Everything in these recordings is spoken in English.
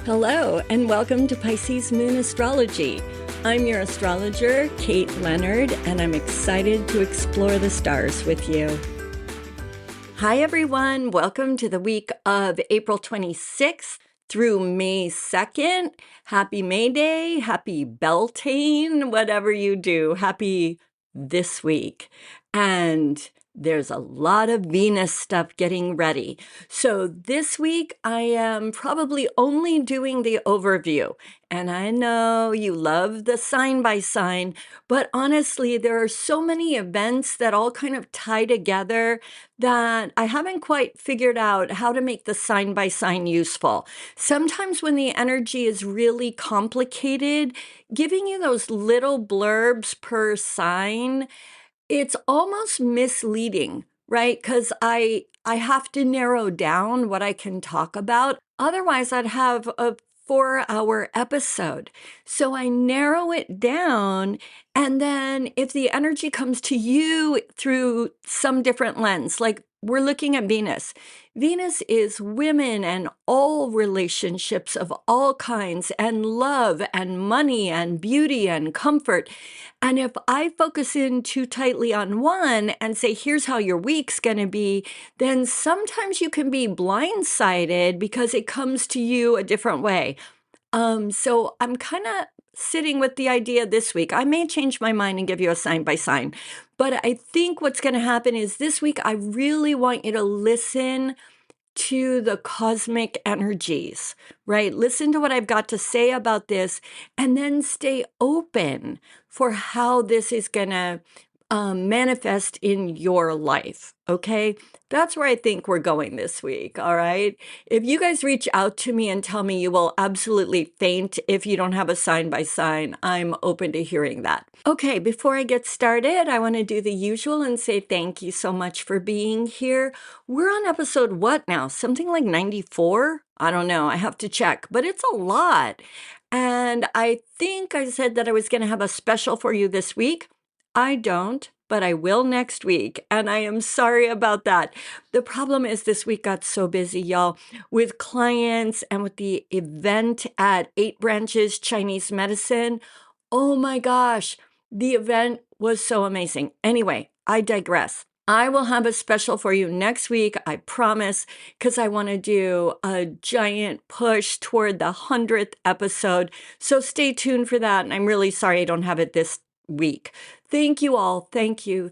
Hello, and welcome to Pisces Moon Astrology. I'm your astrologer, Kate Leonard, and I'm excited to explore the stars with you. Hi, everyone. Welcome to the week of April 26th through May 2nd. Happy May Day, happy Beltane, whatever you do. Happy this week. And there's a lot of Venus stuff getting ready. So this week, I am probably only doing the overview. And I know you love the sign by sign, but honestly, there are so many events that all kind of tie together that I haven't quite figured out how to make the sign by sign useful. Sometimes when the energy is really complicated, giving you those little blurbs per sign, it's almost misleading, right? Because I have to narrow down what I can talk about. Otherwise, I'd have a 4-hour episode. So I narrow it down. And then if the energy comes to you through some different lens, like we're looking at Venus. Venus is women and all relationships of all kinds, and love and money and beauty and comfort. And if I focus in too tightly on one and say, here's how your week's going to be, then sometimes you can be blindsided because it comes to you a different way. So I'm kind of sitting with the idea this week. I may change my mind and give you a sign by sign, but I think what's going to happen is this week, I really want you to listen to the cosmic energies, right? Listen to what I've got to say about this, and then stay open for how this is going to manifest in your life, okay? That's where I think we're going this week, all right? If you guys reach out to me and tell me you will absolutely faint if you don't have a sign by sign, I'm open to hearing that. Okay, before I get started, I want to do the usual and say thank you so much for being here. We're on episode what now? Something like 94? I don't know. I have to check, but it's a lot. And I think I said that I was going to have a special for you this week. I don't, but I will next week, and I am sorry about that. The problem is this week got so busy, y'all, with clients and with the event at 8 Branches Chinese Medicine. Oh my gosh, the event was so amazing. Anyway, I digress. I will have a special for you next week, I promise, because I want to do a giant push toward the 100th episode. So stay tuned for that, and I'm really sorry I don't have it this week. Thank you all. Thank you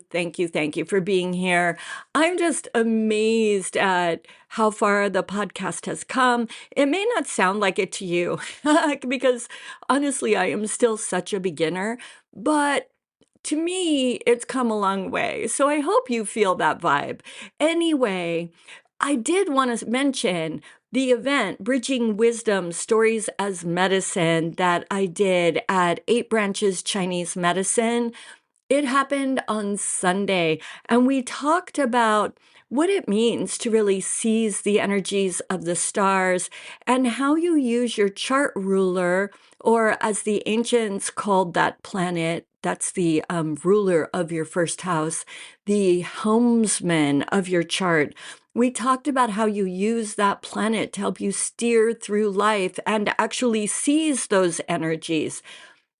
for being here. I'm just amazed at how far the podcast has come. It may not sound like it to you because honestly, I am still such a beginner, but to me, it's come a long way. So I hope you feel that vibe. Anyway, I did want to mention the event, Bridging Wisdom, Stories as Medicine, that I did at 8 Branches Chinese Medicine. It happened on Sunday, and we talked about what it means to really seize the energies of the stars and how you use your chart ruler, or as the ancients called that planet, that's the ruler of your first house, the helmsman of your chart. We talked about how you use that planet to help you steer through life and actually seize those energies.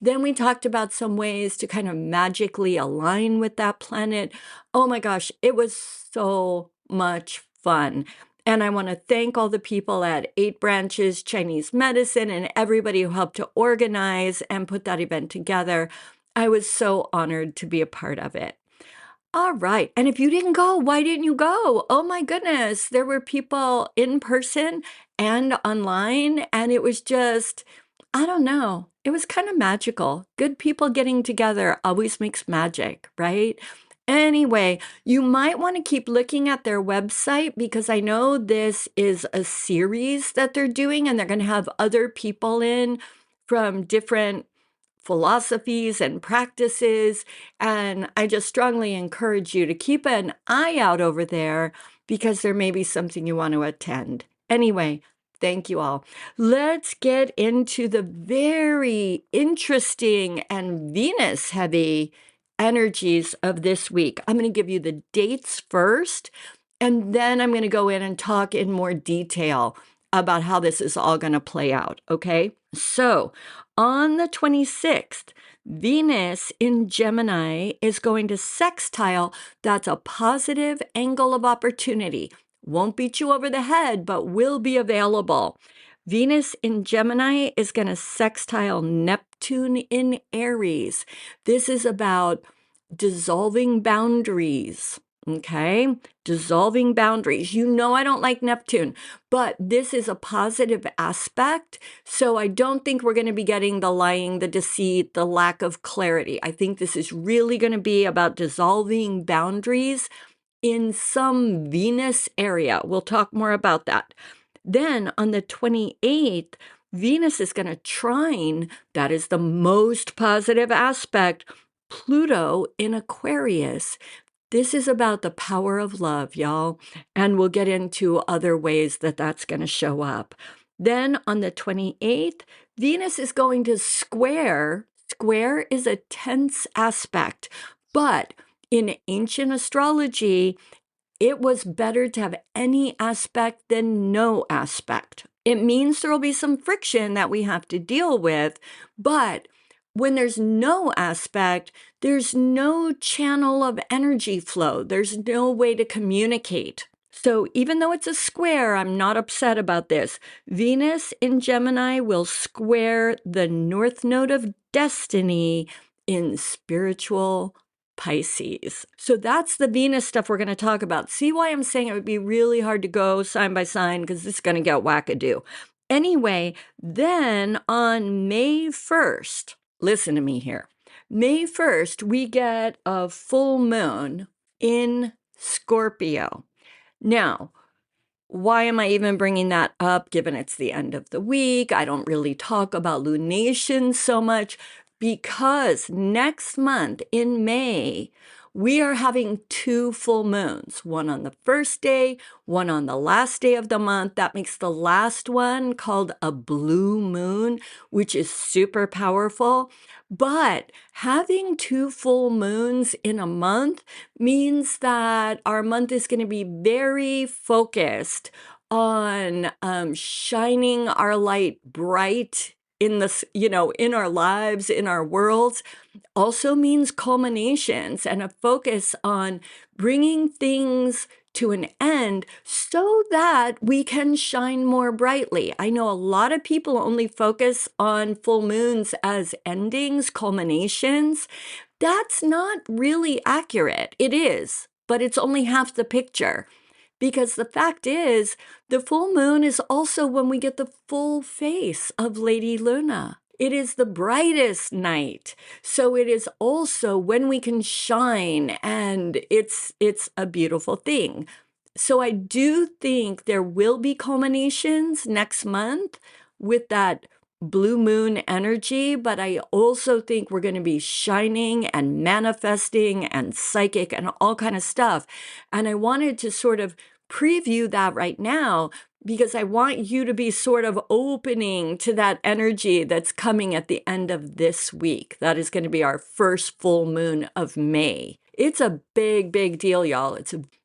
Then we talked about some ways to kind of magically align with that planet. Oh my gosh, it was so much fun. And I want to thank all the people at 8 Branches Chinese Medicine and everybody who helped to organize and put that event together. I was so honored to be a part of it. All right. And if you didn't go, why didn't you go? Oh my goodness. There were people in person and online, and it was just, I don't know. It was kind of magical. Good people getting together always makes magic, right? Anyway, you might want to keep looking at their website because I know this is a series that they're doing, and they're going to have other people in from different philosophies and practices. And I just strongly encourage you to keep an eye out over there because there may be something you want to attend. Anyway, thank you all. Let's get into the very interesting and Venus-heavy energies of this week. I'm going to give you the dates first, and then I'm going to go in and talk in more detail about how this is all going to play out, okay? So on the 26th, Venus in Gemini is going to sextile. That's a positive angle of opportunity. Won't beat you over the head, but will be available. Venus in Gemini is going to sextile Neptune in Aries. This is about dissolving boundaries, okay? Dissolving boundaries. You know I don't like Neptune, but this is a positive aspect. So I don't think we're going to be getting the lying, the deceit, the lack of clarity. I think this is really going to be about dissolving boundaries in some Venus area. We'll talk more about that. Then on the 28th, Venus is going to trine. That is the most positive aspect. Pluto in Aquarius. This is about the power of love, y'all. And we'll get into other ways that that's going to show up. Then on the 28th, Venus is going to square. Square is a tense aspect. But in ancient astrology, it was better to have any aspect than no aspect. It means there will be some friction that we have to deal with, but when there's no aspect, there's no channel of energy flow. There's no way to communicate. So even though it's a square, I'm not upset about this. Venus in Gemini will square the North Node of Destiny in spiritual Pisces. So that's the Venus stuff we're going to talk about. See why I'm saying it would be really hard to go sign by sign because this is going to get wackadoo. Anyway, then on May 1st, listen to me here. May 1st, we get a full moon in Scorpio. Now, why am I even bringing that up given it's the end of the week? I don't really talk about lunations so much because next month in May, we are having 2 full moons, one on the first day, one on the last day of the month. That makes the last one called a blue moon, which is super powerful. But having 2 full moons in a month means that our month is going to be very focused on shining our light bright in this, in our lives, in our worlds. Also means culminations and a focus on bringing things to an end so that we can shine more brightly. I know a lot of people only focus on full moons as endings, culminations. That's not really accurate. It is, but it's only half the picture. Because the fact is, the full moon is also when we get the full face of Lady Luna. It is the brightest night. So it is also when we can shine, and it's a beautiful thing. So I do think there will be culminations next month with that blue moon energy, but I also think we're going to be shining and manifesting and psychic and all kind of stuff. And I wanted to sort of preview that right now because I want you to be sort of opening to that energy that's coming at the end of this week. That is going to be our first full moon of May. It's a big, big deal, y'all.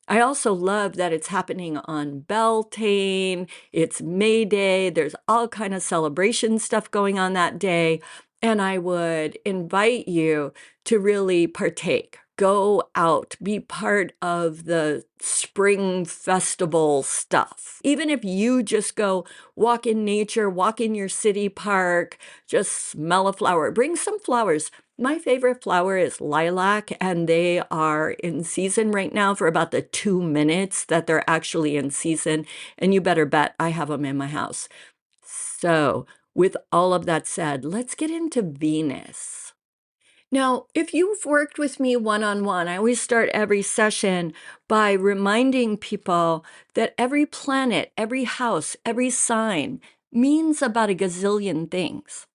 I also love that it's happening on Beltane. It's May Day. There's all kind of celebration stuff going on that day. And I would invite you to really partake. Go out, be part of the spring festival stuff. Even if you just go walk in nature, walk in your city park, just smell a flower, bring some flowers. My favorite flower is lilac, and they are in season right now for about the 2 minutes that they're actually in season. And you better bet I have them in my house. So with all of that said, let's get into Venus. Now, if you've worked with me one-on-one, I always start every session by reminding people that every planet, every house, every sign means about a gazillion things.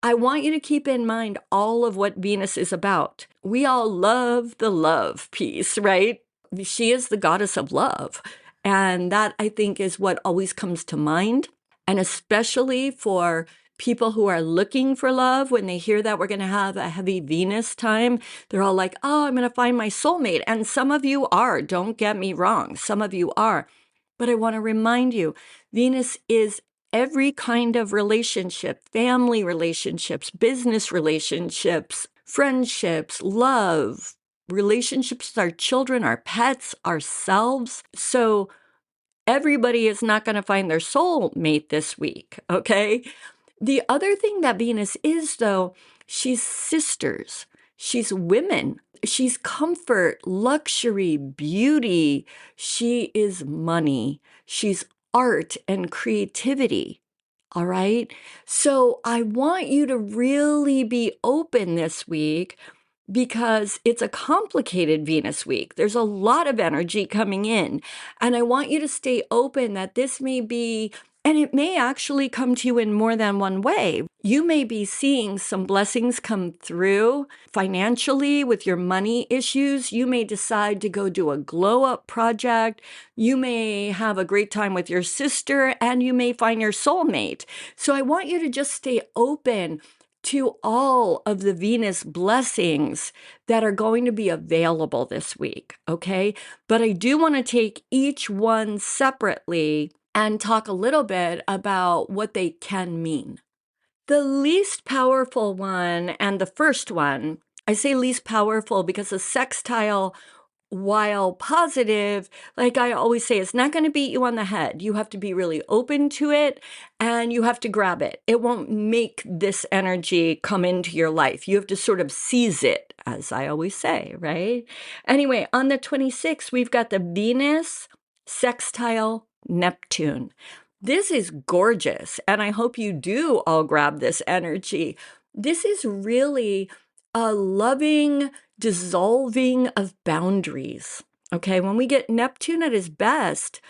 I want you to keep in mind all of what Venus is about. We all love the love piece, right? She is the goddess of love. And that, I think, is what always comes to mind. And especially for people who are looking for love, when they hear that we're going to have a heavy Venus time, they're all like, oh, I'm going to find my soulmate. And some of you are, don't get me wrong. Some of you are. But I want to remind you, Venus is every kind of relationship, family relationships, business relationships, friendships, love, relationships with our children, our pets, ourselves. So everybody is not going to find their soul mate this week, okay? The other thing that Venus is, though, she's sisters. She's women. She's comfort, luxury, beauty. She is money. She's art and creativity. All right. So I want you to really be open this week because it's a complicated Venus week. There's a lot of energy coming in. And I want you to stay open that this may be, and it may actually come to you in more than one way. You may be seeing some blessings come through financially with your money issues. You may decide to go do a glow up project. You may have a great time with your sister, and you may find your soulmate. So I want you to just stay open to all of the Venus blessings that are going to be available this week, okay? But I do want to take each one separately and talk a little bit about what they can mean. The least powerful one and the first one, I say least powerful because the sextile, while positive, like I always say, it's not going to beat you on the head. You have to be really open to it and you have to grab it. It won't make this energy come into your life. You have to sort of seize it, as I always say, right? Anyway, on the 26th, we've got the Venus sextile Neptune. This is gorgeous, and I hope you do all grab this energy. This is really a loving dissolving of boundaries. Okay, when we get Neptune at his best,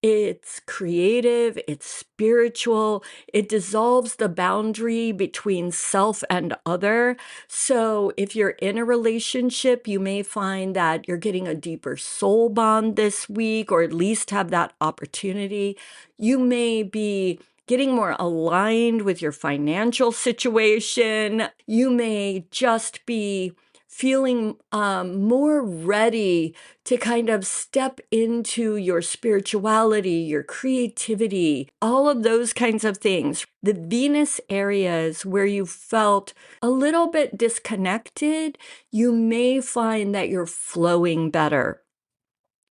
it's creative, it's spiritual, it dissolves the boundary between self and other. So if you're in a relationship, you may find that you're getting a deeper soul bond this week, or at least have that opportunity. You may be getting more aligned with your financial situation. You may just be feeling more ready to kind of step into your spirituality, your creativity, all of those kinds of things. The Venus areas where you felt a little bit disconnected, you may find that you're flowing better.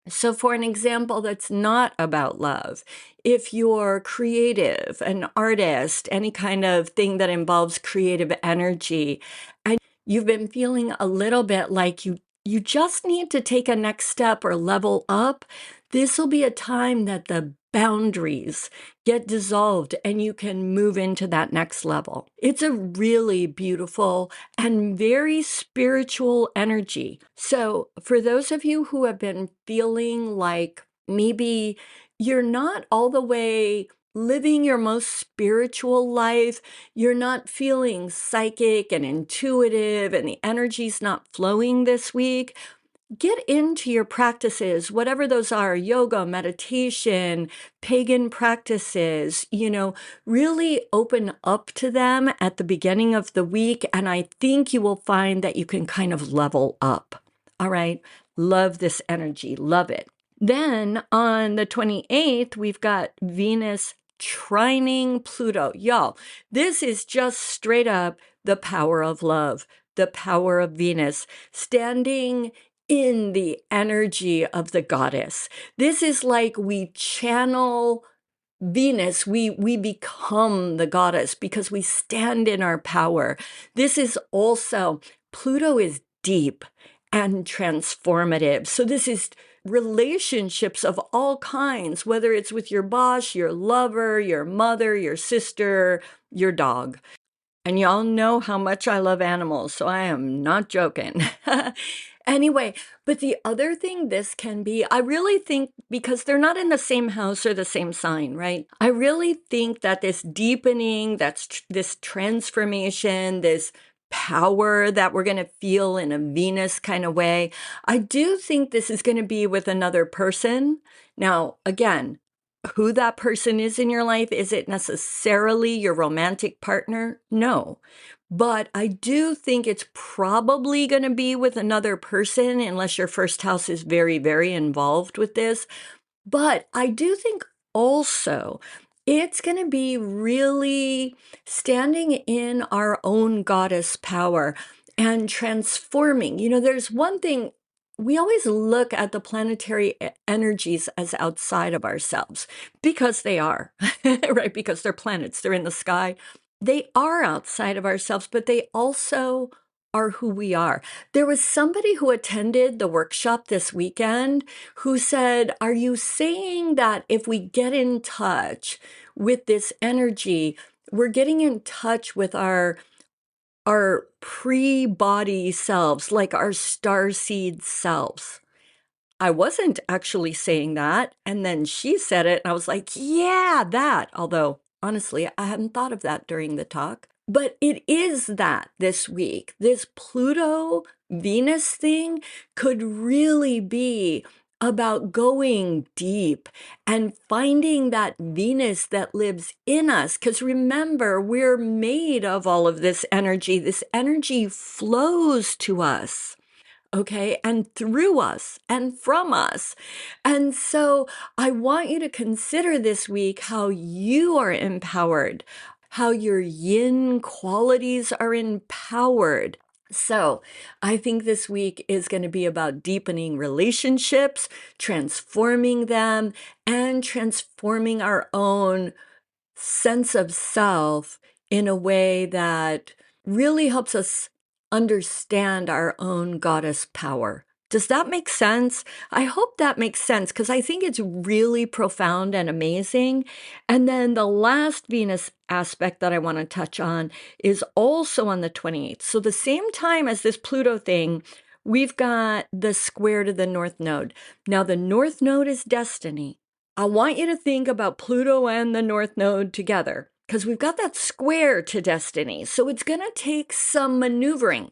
So for an example that's not about love, if you're creative, an artist, any kind of thing that involves creative energy, and you've been feeling a little bit like you just need to take a next step or level up, this will be a time that the boundaries get dissolved and you can move into that next level. It's a really beautiful and very spiritual energy. So for those of you who have been feeling like maybe you're not all the way living your most spiritual life, you're not feeling psychic and intuitive and the energy's not flowing this week, get into your practices, whatever those are, yoga, meditation, pagan practices, really open up to them at the beginning of the week. And I think you will find that you can kind of level up. All right. Love this energy. Love it. Then on the 28th, we've got Venus trining Pluto. Y'all, this is just straight up the power of love, the power of Venus standing in the energy of the goddess. This is like we channel Venus, we become the goddess because we stand in our power. This is also, Pluto is deep and transformative. So this is relationships of all kinds, whether it's with your boss, your lover, your mother, your sister, your dog. And y'all know how much I love animals, so I am not joking. Anyway, but the other thing this can be, I really think, because they're not in the same house or the same sign, right? I really think that this deepening, this transformation, this power that we're going to feel in a Venus kind of way, I do think this is going to be with another person. Now, again, who that person is in your life, is it necessarily your romantic partner? No. But I do think it's probably going to be with another person, unless your first house is very, very involved with this. But I do think also it's going to be really standing in our own goddess power and transforming. There's one thing. We always look at the planetary energies as outside of ourselves because they are, right? Because they're planets, they're in the sky. They are outside of ourselves, but they also are who we are. There was somebody who attended the workshop this weekend who said, are you saying that if we get in touch with this energy, we're getting in touch with our pre-body selves, like our starseed selves? I wasn't actually saying that. And then she said it, and I was like, yeah, that. Although, honestly, I hadn't thought of that during the talk. But it is that this week. This Pluto Venus thing could really be about going deep and finding that Venus that lives in us. Because remember, we're made of all of this energy. This energy flows to us. Okay, and through us and from us. And so I want you to consider this week how you are empowered, how your yin qualities are empowered. So I think this week is going to be about deepening relationships, transforming them, and transforming our own sense of self in a way that really helps us understand our own goddess power. Does that make sense? I hope that makes sense because I think it's really profound and amazing. And then the last Venus aspect that I want to touch on is also on the 28th. So the same time as this Pluto thing, we've got the square to the North Node. Now the North Node is destiny. I want you to think about Pluto and the North Node together because we've got that square to destiny. So it's going to take some maneuvering.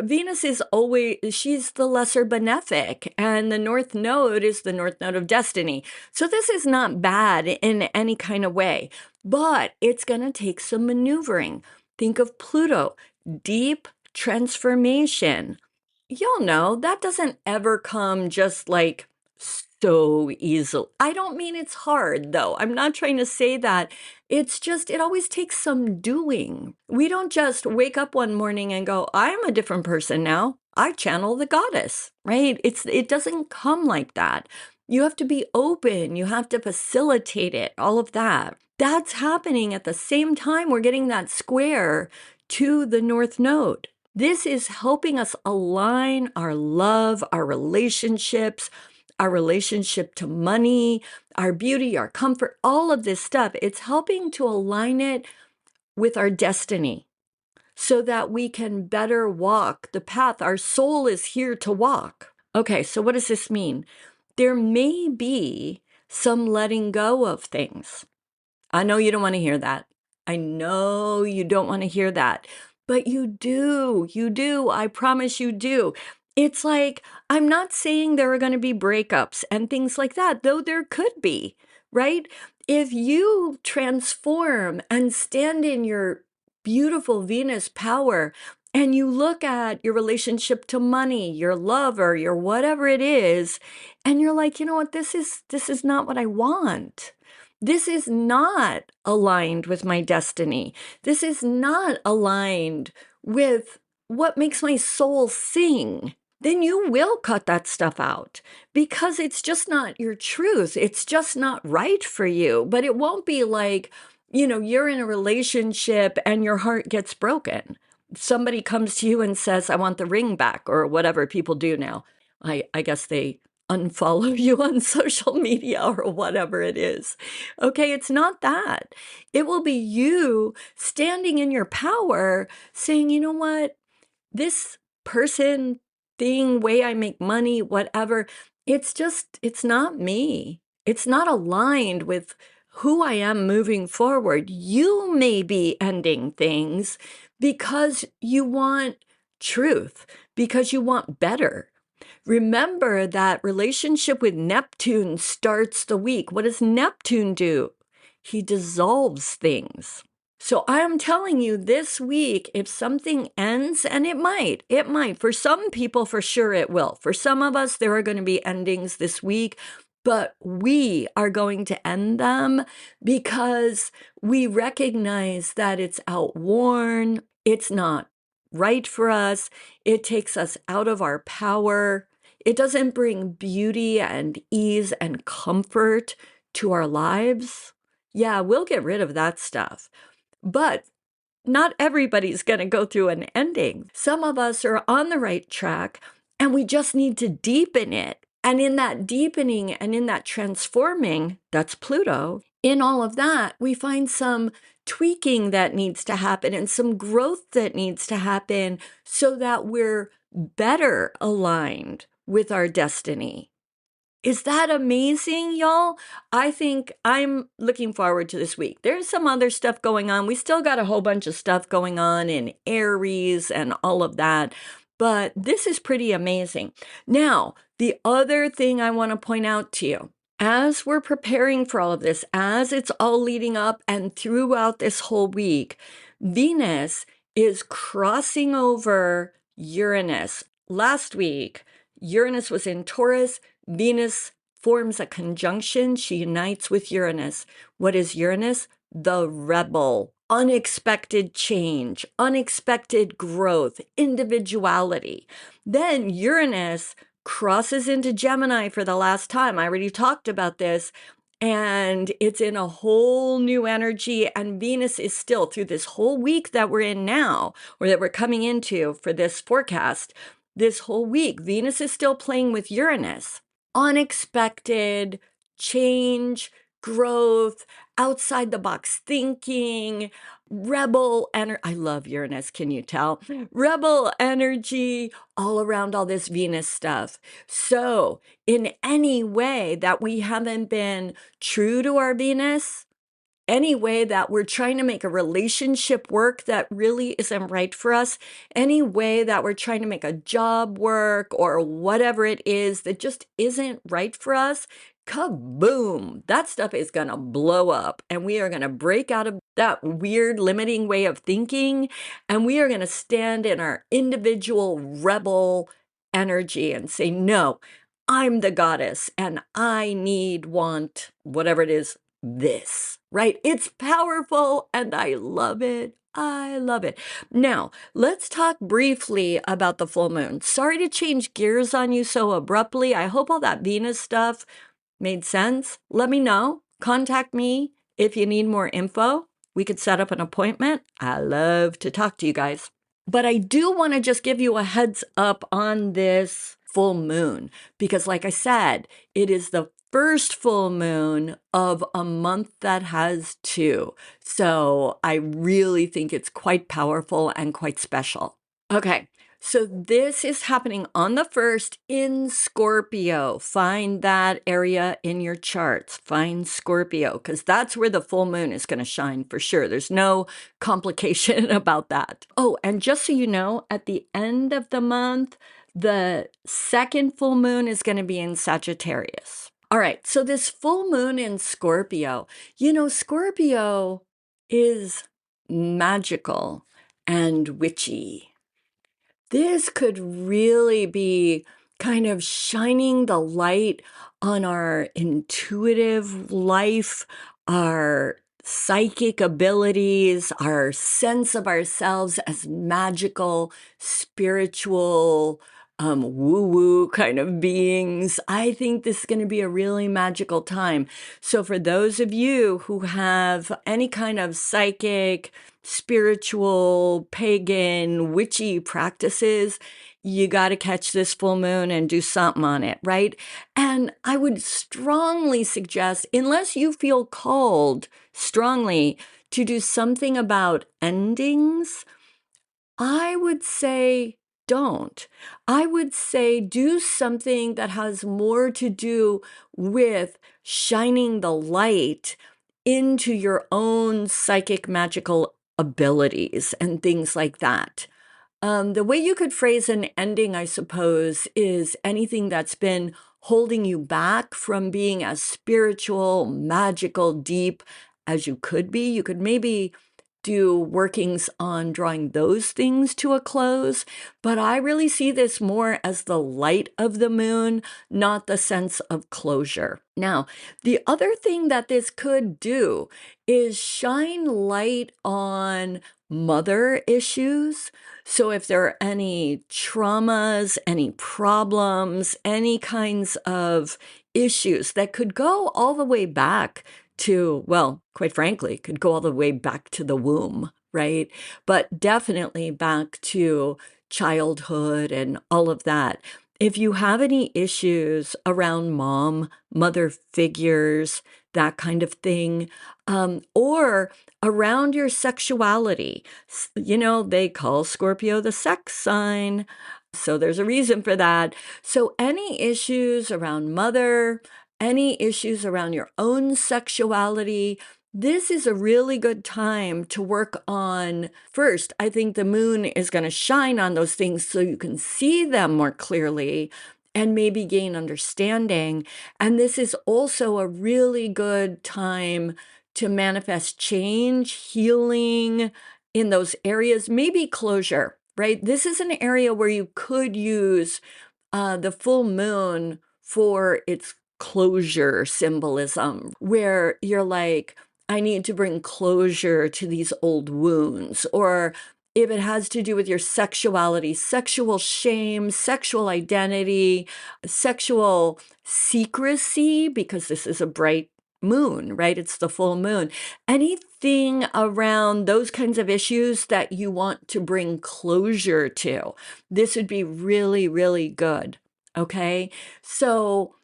Venus is always, she's the lesser benefic, and the North Node is the North Node of destiny. So this is not bad in any kind of way, but it's going to take some maneuvering. Think of Pluto, deep transformation. Y'all know that doesn't ever come just like so easily. I don't mean it's hard, though. I'm not trying to say that. It's just, it always takes some doing. We don't just wake up one morning and go, I'm a different person now. I channel the goddess, right? It doesn't come like that. You have to be open. You have to facilitate it, all of that. That's happening at the same time we're getting that square to the North Node. This is helping us align our love, our relationships, our relationship to money, our beauty, our comfort, all of this stuff. It's helping to align it with our destiny so that we can better walk the path our soul is here to walk. Okay, so what does this mean? There may be some letting go of things. I know you don't want to hear that. I know you don't want to hear that, but you do. You do. I promise you do. It's like, I'm not saying there are going to be breakups and things like that, though there could be, right? If you transform and stand in your beautiful Venus power and you look at your relationship to money, your lover, your whatever it is, and you're like, you know what, this is not what I want. This is not aligned with my destiny. This is not aligned with what makes my soul sing. Then you will cut that stuff out because it's just not your truth. It's just not right for you. But it won't be like, you're in a relationship and your heart gets broken. Somebody comes to you and says, I want the ring back, or whatever people do now. I guess they unfollow you on social media or whatever it is. Okay, it's not that. It will be you standing in your power saying, you know what, this person, thing, way I make money, whatever, it's not me. It's not aligned with who I am moving forward. You may be ending things because you want truth, because you want better. Remember that relationship with Neptune starts the week. What does Neptune do? He dissolves things. So I am telling you this week, if something ends, and it might, for some people, for sure it will. For some of us, there are going to be endings this week. but we are going to end them because we recognize that it's outworn, it's not right for us, it takes us out of our power, it doesn't bring beauty and ease and comfort to our lives. Yeah, we'll get rid of that stuff. But not everybody's going to go through an ending. Some of us are on the right track and we just need to deepen it. And in that deepening and in that transforming, that's Pluto, in all of that, we find some tweaking that needs to happen and some growth that needs to happen so that we're better aligned with our destiny. Is that amazing, y'all? I think I'm looking forward to this week. There's some other stuff going on. We still got a whole bunch of stuff going on in Aries and all of that, but this is pretty amazing. Now, the other thing I want to point out to you, as we're preparing for all of this, as it's all leading up and throughout this whole week, Venus is crossing over Uranus. Last week, Uranus was in Taurus. Venus forms a conjunction. She unites with Uranus. What is Uranus? The rebel. Unexpected change, unexpected growth, individuality. Then Uranus crosses into Gemini for the last time. I already talked about this. And it's in a whole new energy. And Venus is still, through this whole week that we're in now, or that we're coming into for this forecast, this whole week, Venus is still playing with Uranus. Unexpected change, growth, outside the box thinking, rebel energy. I love Uranus, can you tell? Rebel energy all around all this Venus stuff. So, in any way that we haven't been true to our Venus, any way that we're trying to make a relationship work that really isn't right for us, any way that we're trying to make a job work or whatever it is that just isn't right for us, kaboom, that stuff is going to blow up and we are going to break out of that weird limiting way of thinking and we are going to stand in our individual rebel energy and say, no, I'm the goddess and I need, want, whatever it is, this, right? It's powerful and I love it. I love it. Now, let's talk briefly about the full moon. Sorry to change gears on you so abruptly. I hope all that Venus stuff made sense. Let me know. Contact me if you need more info. We could set up an appointment. I love to talk to you guys. But I do want to just give you a heads up on this full moon because, like I said, it is the first full moon of a month that has two. So I really think it's quite powerful and quite special. Okay, so this is happening on the 1st in Scorpio. Find that area in your charts. Find Scorpio because that's where the full moon is going to shine for sure. There's no complication about that. Oh, and just so you know, at the end of the month, the second full moon is going to be in Sagittarius. All right, so this full moon in Scorpio, Scorpio is magical and witchy. This could really be kind of shining the light on our intuitive life, our psychic abilities, our sense of ourselves as magical, spiritual, woo-woo kind of beings. I think this is going to be a really magical time. So for those of you who have any kind of psychic, spiritual, pagan, witchy practices, you got to catch this full moon and do something on it, right? And I would strongly suggest, unless you feel called strongly to do something about endings, I would say don't. I would say do something that has more to do with shining the light into your own psychic magical abilities and things like that. The way you could phrase an ending, I suppose, is anything that's been holding you back from being as spiritual, magical, deep as you could be. You could maybe do workings on drawing those things to a close, but I really see this more as the light of the moon, not the sense of closure. Now, the other thing that this could do is shine light on mother issues. So if there are any traumas, any problems, any kinds of issues that could go all the way back to, well, quite frankly, could go all the way back to the womb, right? But definitely back to childhood and all of that. If you have any issues around mother figures, that kind of thing, or around your sexuality, they call Scorpio the sex sign. So there's a reason for that. So any issues around mother, any issues around your own sexuality, this is a really good time to work on. First, I think the moon is going to shine on those things so you can see them more clearly and maybe gain understanding. And this is also a really good time to manifest change, healing in those areas, maybe closure, right? This is an area where you could use the full moon for its closure symbolism, where you're like, I need to bring closure to these old wounds, or if it has to do with your sexuality, sexual shame, sexual identity, sexual secrecy, because this is a bright moon, right? It's the full moon. Anything around those kinds of issues that you want to bring closure to, this would be really, really good. Okay. So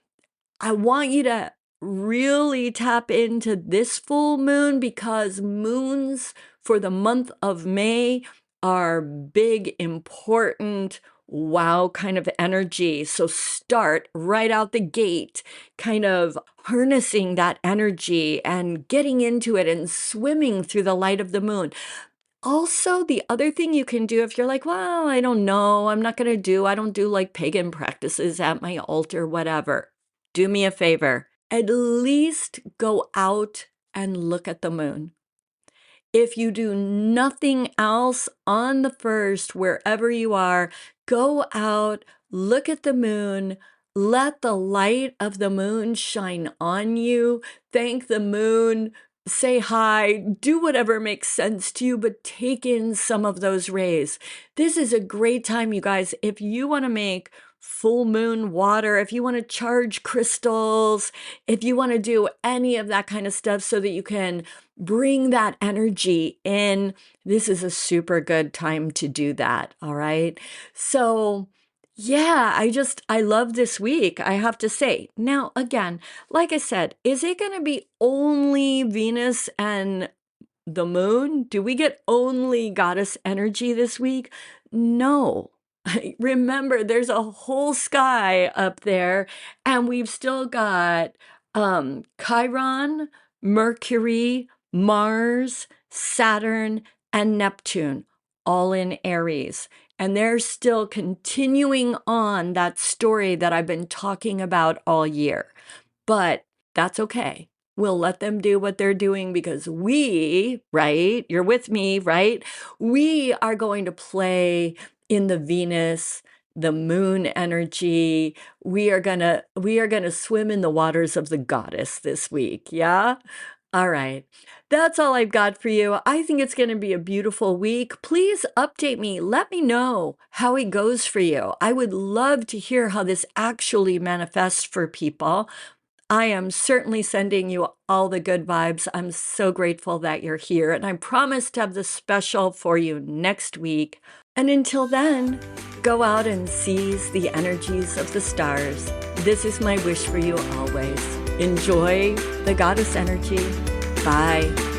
I want you to really tap into this full moon, because moons for the month of May are big, important, wow kind of energy. So start right out the gate, kind of harnessing that energy and getting into it and swimming through the light of the moon. Also, the other thing you can do if you're like, well, I don't know, I don't do like pagan practices at my altar, whatever. Do me a favor, at least go out and look at the moon. If you do nothing else on the 1st, wherever you are, go out, look at the moon, let the light of the moon shine on you, thank the moon, say hi, do whatever makes sense to you, but take in some of those rays. This is a great time, you guys, if you want to make full moon water, if you want to charge crystals, if you want to do any of that kind of stuff so that you can bring that energy in, this is a super good time to do that. All right. So yeah, I love this week, I have to say. Now, again, like I said, is it going to be only Venus and the moon? Do we get only goddess energy this week? No. Remember, there's a whole sky up there, and we've still got Chiron, Mercury, Mars, Saturn, and Neptune, all in Aries. And they're still continuing on that story that I've been talking about all year. But that's okay. We'll let them do what they're doing, because we, right? You're with me, right? We are going to play in the Venus, the moon energy. We are gonna swim in the waters of the goddess this week. Yeah? All right. That's all I've got for you. I think it's going to be a beautiful week. Please update me. Let me know how it goes for you. I would love to hear how this actually manifests for people. I am certainly sending you all the good vibes. I'm so grateful that you're here, and I promise to have the special for you next week. And until then, go out and seize the energies of the stars. This is my wish for you always. Enjoy the goddess energy. Bye.